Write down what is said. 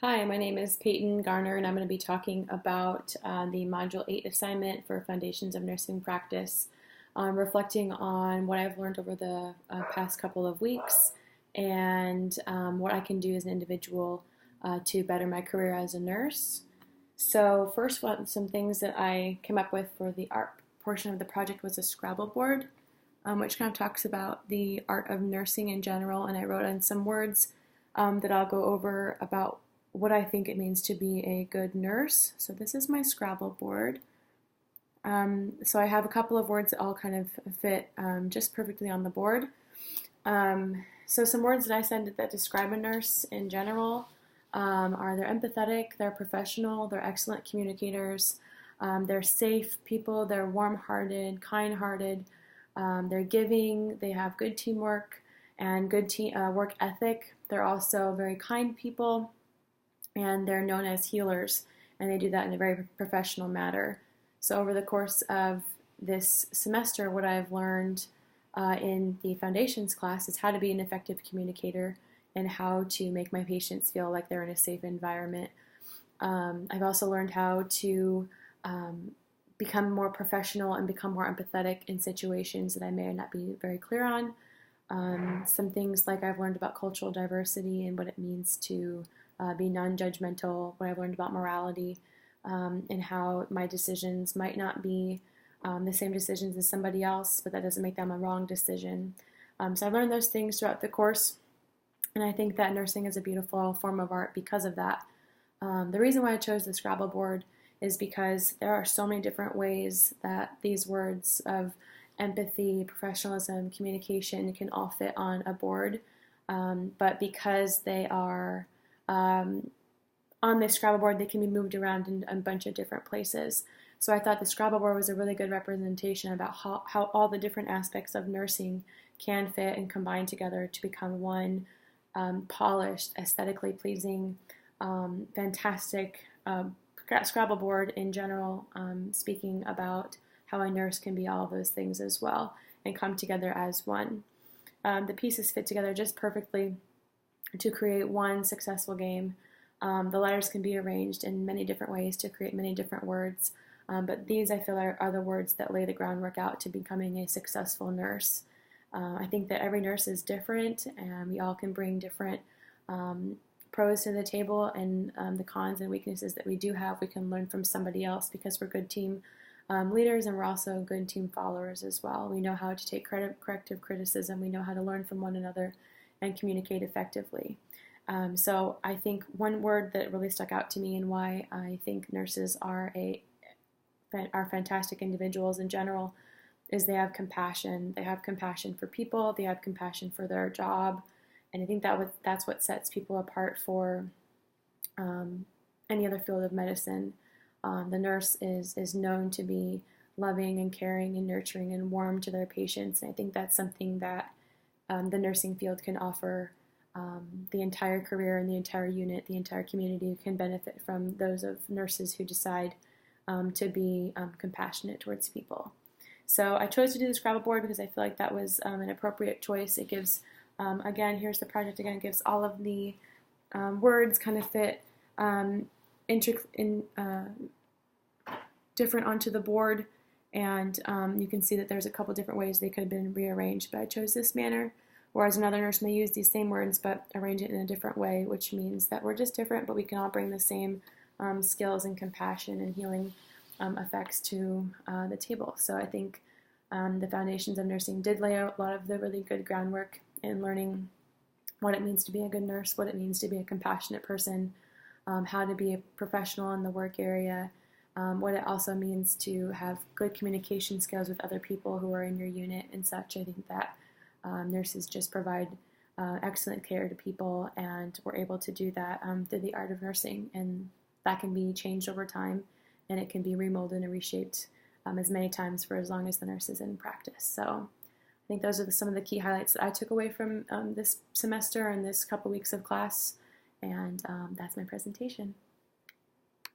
Hi, my name is Peyton Garner, and I'm going to be talking about the Module 8 assignment for Foundations of Nursing Practice, reflecting on what I've learned over the past couple of weeks and what I can do as an individual to better my career as a nurse. So first, some things that I came up with for the art portion of the project was a Scrabble board, which kind of talks about the art of nursing in general, and I wrote in some words that I'll go over about what I think it means to be a good nurse. So this is my Scrabble board. So I have a couple of words that all kind of fit just perfectly on the board. So some words that I said that describe a nurse in general are they're empathetic, they're professional, they're excellent communicators, they're safe people, they're warm-hearted, kind-hearted, they're giving, they have good teamwork and good work ethic. They're also very kind people, and they're known as healers, and they do that in a very professional manner. So over the course of this semester, what I've learned in the foundations class is how to be an effective communicator and how to make my patients feel like they're in a safe environment. I've also learned how to become more professional and become more empathetic in situations that I may not be very clear on. Some things like I've learned about cultural diversity and what it means to be non-judgmental, what I've learned about morality, and how my decisions might not be the same decisions as somebody else, but that doesn't make them a wrong decision. So I've learned those things throughout the course, and I think that nursing is a beautiful form of art because of that. The reason why I chose the Scrabble board is because there are so many different ways that these words of empathy, professionalism, communication can all fit on a board, but because they are on this Scrabble board, they can be moved around in a bunch of different places. So I thought the Scrabble board was a really good representation about how all the different aspects of nursing can fit and combine together to become one polished, aesthetically pleasing, fantastic Scrabble board in general, speaking about how a nurse can be all of those things as well and come together as one. The pieces fit together just perfectly to create one successful game. The letters can be arranged in many different ways to create many different words, but these I feel are the words that lay the groundwork out to becoming a successful nurse. I think that every nurse is different, and we all can bring different pros to the table, and the cons and weaknesses that we do have, we can learn from somebody else because we're good team leaders, and we're also good team followers as well. We know how to take corrective criticism. We know how to learn from one another and communicate effectively. So I think one word that really stuck out to me and why I think nurses are fantastic individuals in general is they have compassion. They have compassion for people. They have compassion for their job. And I think that's what sets people apart for any other field of medicine. The nurse is known to be loving and caring and nurturing and warm to their patients. And I think that's something that the nursing field can offer. The entire career and the entire unit, the entire community can benefit from those of nurses who decide to be compassionate towards people. So I chose to do the Scrabble board because I feel like that was an appropriate choice. It gives, again, here's the project again, it gives all of the words kind of fit different onto the board, and you can see that there's a couple different ways they could have been rearranged, but I chose this manner, whereas another nurse may use these same words but arrange it in a different way, which means that we're just different, but we can all bring the same skills and compassion and healing effects to the table. So I think the Foundations of Nursing did lay out a lot of the really good groundwork in learning what it means to be a good nurse, what it means to be a compassionate person, how to be a professional in the work area, what it also means to have good communication skills with other people who are in your unit and such. I think that nurses just provide excellent care to people, and we're able to do that through the art of nursing, and that can be changed over time, and it can be remolded and reshaped as many times for as long as the nurse is in practice. So I think those are some of the key highlights that I took away from this semester and this couple weeks of class, and that's my presentation.